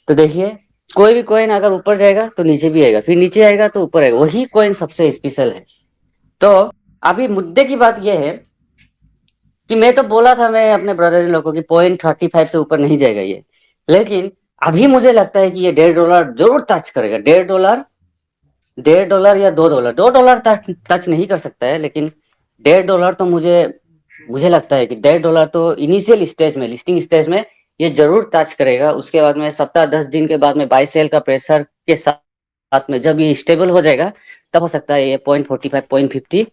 तो देखिए, कोई भी कॉइन अगर ऊपर जाएगा तो नीचे भी आएगा, फिर नीचे आएगा तो ऊपर आएगा, वही कॉइन सबसे स्पेशल है। तो अभी मुद्दे की बात यह है कि मैं तो बोला था, मैं अपने ब्रदर इन लोगों की .35 से ऊपर नहीं जाएगा ये, लेकिन अभी मुझे लगता है कि ये $1.5 जरूर टच करेगा। $1.5, $1.5 या $2, टच टच नहीं कर सकता है, लेकिन $1.5 तो मुझे मुझे लगता है कि $1.5 तो इनिशियल स्टेज में, लिस्टिंग स्टेज में ये जरूर टच करेगा। उसके बाद में सप्ताह 10 दिन के बाद में बाई सेल का प्रेशर के साथ में जब ये स्टेबल हो जाएगा, तब हो सकता है ये .45, .50,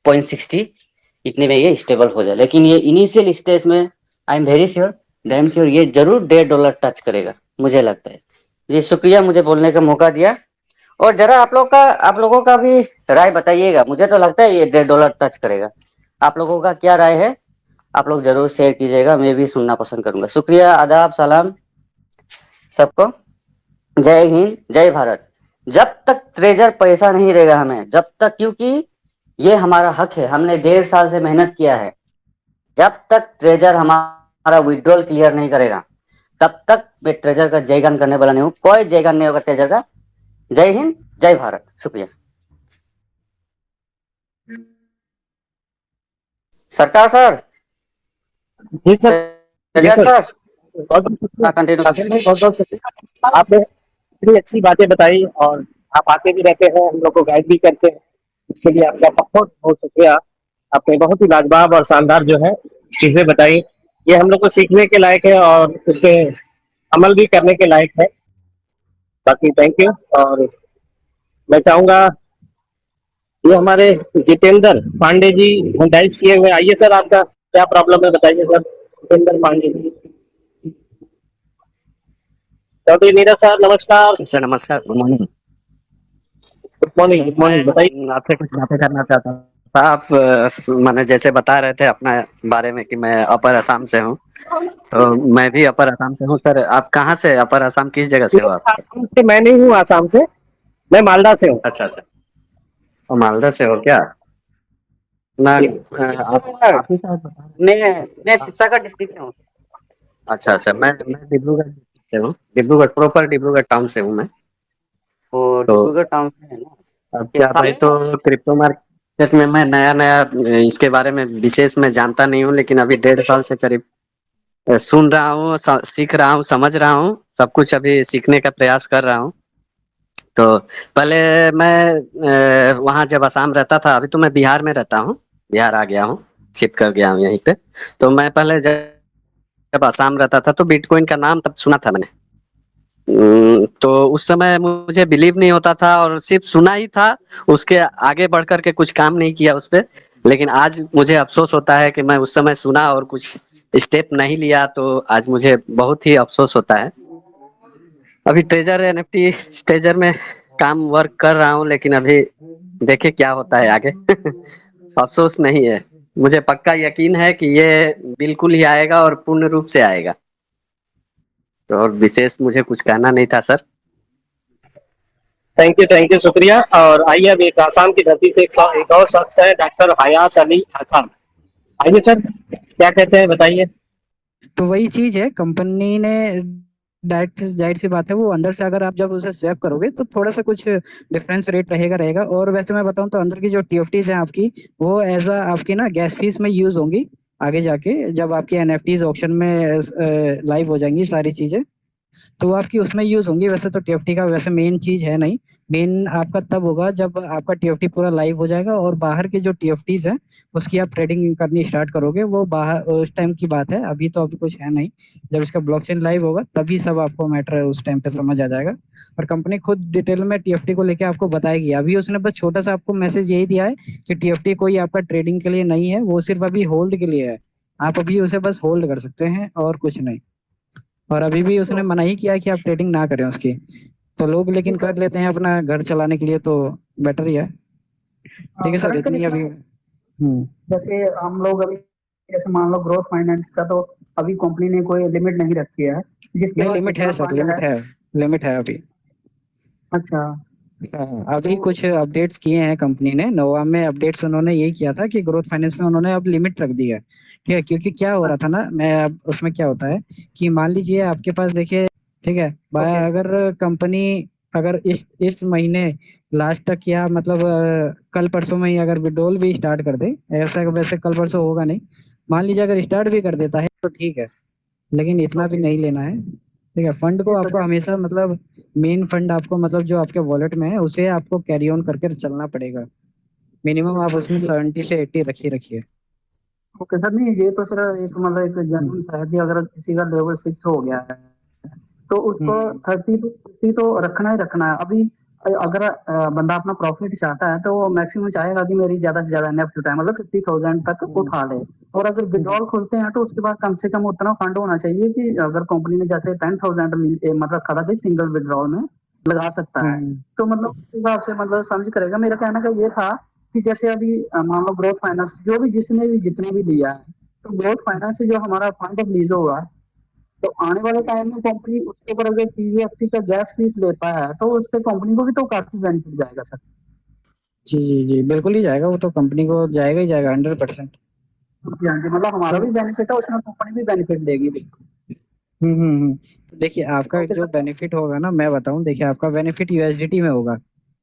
.60 इतने में ये स्टेबल हो जाए। लेकिन ये इनिशियल स्टेज में I am very sure, damn sure, ये जरूर $1.5 टच करेगा, मुझे लगता है। जी शुक्रिया मुझे बोलने का मौका दिया। और जरा आप लोगों का भी राय बताइएगा। मुझे तो लगता है ये $1.5 टच करेगा। आप लोगों का क्या राय है? आप लोग जरूर शेयर कीजिएगा, मैं भी सुनना पसंद करूंगा। शुक्रिया, आदाब, सलाम सबको। जय हिंद, जय भारत। जब तक ट्रेजर पैसा नहीं देगा हमें, जब तक, क्योंकि ये हमारा हक है, हमने 1.5 साल से मेहनत किया है, जब तक ट्रेजर हमारा विड्रॉल क्लियर नहीं करेगा, तब तक मैं ट्रेजर का जयगान करने वाला नहीं हूँ। कोई जयगान नहीं होगा ट्रेजर का। जय हिंद, जय भारत, शुक्रिया। सरकार सर, जी सर। जी ट्रेजर सर। सर, बहुत बहुत शुक्रिया हाँ कंटिन्यू। कासिम भाई, बहुत बहुत शुक्रिया। आपने इतनी अच्छी बातें बताई और आप आते भी रहते हैं, हम लोग को गाइड भी करते हैं, इसके लिए आपका बहुत बहुत शुक्रिया। आपने बहुत ही लाजवाब और शानदार जो है चीजें बताई, ये हम लोग को सीखने के लायक है और उस पे अमल भी करने के लायक है। बाकी थैंक यू। और मैं चाहूंगा ये हमारे जितेंद्र पांडे जी डाइस किए हुए, आइए सर, आपका क्या प्रॉब्लम है बताइए सर। जितेंद्र पांडे जी, चौधरी नीरज सर नमस्कार। सर नमस्कार, good morning. Good morning, good morning, बताइए। मैं आपसे कुछ बातें करना चाहता था। आप मैंने जैसे बता रहे थे अपना बारे में कि मैं अपर असम से हूँ, तो मैं भी अपर असम से हूँ। सर आप कहाँ से, अपर असम किस जगह से हो नहीं, आप? आसाम से मैं नहीं हूँ, आसाम से मैं मालदा से हूँ। अच्छा अच्छा, और मालदा से हो क्या? ना आप ही शायद बता रहे मैं थे। शिवसागर डिस्ट्रिक्ट से हूँ। अच्छा अच्छा, मैं डिब्रूगढ़ से हूँ, डिब्रूगढ़ प्रॉपर डिब्रूगढ़ टाउन से हूँ मैं। वो तो डिब्रूगढ़ टाउन से है ना। अब क्या क्या भाई, सामने तो हो? क्रिप्टो मार्केट में मैं नया नया, इसके बारे में विशेष में जानता नहीं हूँ, लेकिन अभी 1.5 साल से करीब सुन रहा हूँ, सीख रहा हूँ, समझ रहा हूँ, सब कुछ अभी सीखने का प्रयास कर रहा हूँ। तो पहले मैं वहाँ जब असम रहता था, अभी तो मैं बिहार में रहता हूँ, बिहार आ गया हूँ, शिफ्ट कर गया हूँ यहीं पे। तो मैं पहले जब असम रहता था तो बिटकॉइन का नाम तब सुना था मैंने। तो उस समय मुझे बिलीव नहीं होता था और सिर्फ सुना ही था, उसके आगे बढ़ कर के कुछ काम नहीं किया उस पे। लेकिन आज मुझे अफसोस होता है कि मैं उस समय सुना और कुछ स्टेप नहीं लिया, तो आज मुझे बहुत ही अफसोस होता है। अभी ट्रेजर एनएफटी ट्रेजर में काम वर्क कर रहा हूँ, लेकिन अभी देखे क्या होता है आगे। अफसोस नहीं है, मुझे पक्का यकीन है कि ये बिल्कुल ही आएगा और पूर्ण रूप से आएगा। तो और विशेष मुझे कुछ कहना नहीं था सर। थैंक यू, शुक्रिया। और आइए अब एक आसाम की धरती से एक और शख्स है, डॉक्टर हयात अली आसाम। आइए सर, क्या कहते हैं बताइए। तो वही चीज है, कंपनी ने डायरेक्ट जाहिर सी बात है, वो अंदर से अगर आप जब उसे स्वैप करोगे तो थोड़ा सा कुछ डिफरेंस रेट रहेगा। और वैसे मैं बताऊं तो अंदर की जो टीएफटीज हैं आपकी, वो एज अ आपकी ना गैस फीस में यूज होंगी आगे जाके, जब आपकी एनएफटीज ऑक्शन में लाइव हो जाएंगी सारी चीजें, तो वो आपकी उसमें यूज होंगी। वैसे तो टीएफटी का वैसे मेन चीज है नहीं, मेन आपका तब होगा जब आपका टीएफटी पूरा लाइव हो जाएगा और बाहर के जो टीएफटीज है उसकी आप ट्रेडिंग करनी स्टार्ट करोगे। वो बाहर उस टाइम की बात है, अभी तो अभी कुछ है नहीं। जब इसका ब्लॉकचेन लाइव होगा तभी सब आपको मैटर उस टाइम पे समझ आ जाएगा। और कंपनी खुद डिटेल में टीएफटी को लेके आपको बताएगी। अभी उसने बस छोटा सा आपको मैसेज यही दिया है कि टीएफटी कोई आपका ट्रेडिंग के लिए नहीं है, वो सिर्फ अभी होल्ड के लिए है। आप अभी उसे बस होल्ड कर सकते हैं और कुछ नहीं। और अभी भी उसने मना ही किया है कि आप ट्रेडिंग ना करें उसकी। तो लोग लेकिन कर लेते हैं अपना घर चलाने के लिए, तो बेटर ही है। ठीक है सर, करंट इतनी कंडीशन अभी। जैसे हम लोग अभी, जैसे मान लो ग्रोथ फाइनेंस का, तो अभी कंपनी ने कोई लिमिट नहीं रखी है जिसके नहीं, पास लिमिट है जितना सर, फंड है। लिमिट है अभी। अच्छा। हाँ, अभी तो कुछ अपडेट्स किए हैं कंपनी ने, नोवा में अपडेट्स उन्होंने यही किया था कि ग्रोथ फाइनेंस में उन्होंने अब लिमिट रख दी है ठीक है, क्योंकि क्या हो रहा था ना, मैं अब उसमें क्या होता है कि मान लीजिए आपके पास देखिए, ठीक है, ओके अगर कंपनी अगर इस महीने लास्ट तक या मतलब कल परसों में ही अगर विड्रॉल भी स्टार्ट कर दे, ऐसा वैसे कल परसों होगा नहीं, मान लीजिए अगर स्टार्ट भी कर देता है तो ठीक है, लेकिन इतना भी ओके नहीं लेना है। ठीक है, फंड को जी आपको सर। हमेशा मतलब मेन फंड आपको मतलब जो आपके वॉलेट में है उसे आपको कैरी ऑन करके चलना पड़ेगा। मिनिमम आप उसमें 70 से 80 रखिए रखिए। ओके सर, नहीं ये तो सर एक मतलब एक हम्म जेन्युइन सा है कि अगर किसी का लेवल 6 हो गया है तो उसको हम्म 30 तो रखना ही रखना है। अभी अगर बंदा अपना प्रॉफिट चाहता है तो वो मैक्सिमम चाहेगा कि मेरी ज्यादा से ज्यादा नेफ्ट टाइम मतलब 50,000 तक हम्म उठा ले। और अगर विड्रॉल खोलते हैं तो उसके बाद कम से कम उतना फंड होना चाहिए कि अगर कंपनी ने जैसे 10,000 मतलब खड़ा कि सिंगल विड्रॉल में लगा सकता है। हम्म तो मतलब उस हिसाब से मतलब समझ करेगा। मेरा कहना का ये था कि जैसे अभी मान लो ग्रोथ फाइनेंस जो भी जिसने भी जितना भी लिया है, तो ग्रोथ फाइनेंस से जो हमारा फंड रिलीज होगा तो आने वाले टाइम में कंपनी उसके ऊपर अगर पीवीएफटी का गैस फीस लेता है तो उससे कंपनी को भी तो काफी बेनिफिट जाएगा सर। जी जी जी, बिल्कुल ही जाएगा, वो तो कंपनी को जाएगा ही जाएगा 100%। जी हाँ जी, मतलब हमारा तो भी बेनिफिट है उसमें कंपनी भी बेनिफिट देगी बिल्कुल। तो देखिए आपका ओके जो सर। बेनिफिट होगा ना, मैं बताऊं, देखिए आपका बेनिफिट यूएसडीटी में होगा।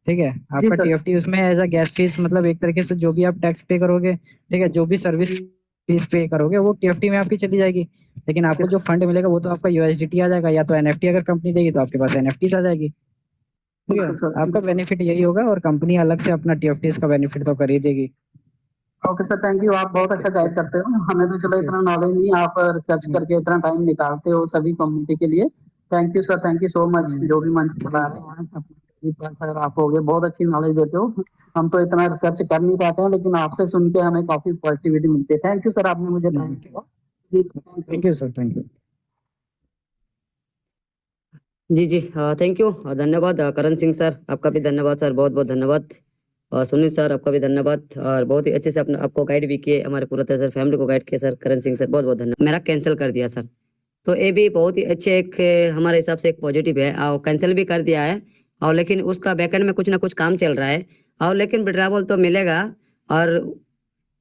ठीक है, जी आपका सर। टीएफटी उसमें एज अ गैस फीस, मतलब एक तरीके से जो भी आप टैक्स पे करोगे, ठीक है, जो भी सर्विस फीस पे करोगे वो टीएफटी में आपकी चली जाएगी। लेकिन ओके आपको जो फंड मिलेगा वो तो आपका यूएसडीटी आ जाएगा, या तो एनएफटी अगर कंपनी देगी तो आपके पास एनएफटी आ जाएगी। ठीक है, बिल्कुल सर आपका बिल्कुल। बेनिफिट यही होगा, और कंपनी अलग से अपना टीएफटी का बेनिफिट तो कर ही देगी। ओके सर, थैंक यू, आप बहुत अच्छा गाइड करते हो। हमें तो चलो ओके। इतना नॉलेज नहीं, आप रिसर्च करके इतना टाइम निकालते हो सभी कम्युनिटी के लिए। Thank you sir, thank you so much. जो भी मंच चला रहे हैं अपने सर, आप हो गए बहुत अच्छी नॉलेज देते हो। हम तो इतना रिसर्च कर नहीं पाते हैं लेकिन आपसे सुन के हमें काफी पॉजिटिविटी मिलती है। थैंक यू सर, आपने मुझे टाइम दिया। जी thank you. Thank you sir, thank you. जी जी, थैंक यू, धन्यवाद करण सिंह सर, आपका भी धन्यवाद सर, बहुत बहुत धन्यवाद। और सुनील सर, आपका भी धन्यवाद, और बहुत ही अच्छे से अपना आपको गाइड भी किए, हमारे पूरा तरह सर फैमिली को गाइड किया सर। करण सिंह सर बहुत बहुत धन्यवाद। मेरा कैंसिल कर दिया सर, तो ये भी बहुत ही अच्छे एक हमारे हिसाब से एक पॉजिटिव है, और कैंसिल भी कर दिया है। और लेकिन उसका बैकएंड में कुछ ना कुछ काम चल रहा है, और लेकिन विड्रावल तो मिलेगा, और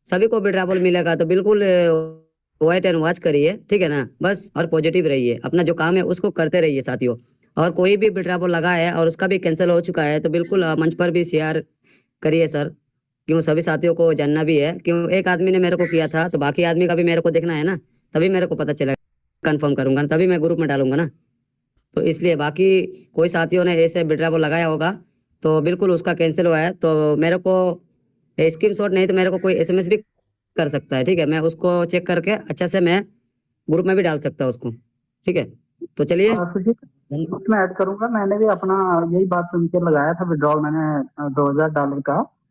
सभी को विड्रावल मिलेगा, तो बिल्कुल वेट एंड वॉच करिए, ठीक है ना, बस, और पॉजिटिव रहिए, अपना जो काम है उसको करते रहिए साथियों। और कोई भी विड्रावल लगा है और उसका भी कैंसिल हो चुका है तो बिल्कुल मंच पर भी शेयर करिए सर, क्यों सभी साथियों को जानना भी है, क्यों एक आदमी ने मेरे को किया था तो बाकी आदमी का भी मेरे को देखना है ना, तभी मेरे को पता चलेगा, कंफर्म करूंगा ना, तभी मैं ग्रुप में डालूंगा ना। तो इसलिए बाकी कोई साथियों ने ऐसे विड्रावल लगाया होगा तो बिल्कुल उसका कैंसिल हुआ है तो मेरे को स्क्रीन शॉट नहीं तो मेरे को कोई एसएमएस भी कर सकता है, ठीक है, मैं उसको चेक करके अच्छा से मैं ग्रुप में भी डाल सकता हूँ उसको, ठीक है। तो चलिए, सुजीत, उसमें ऐड करूंगा, मैंने भी अपना यही बात सुन के लगाया था विड्रॉल मैंने $2,000 का।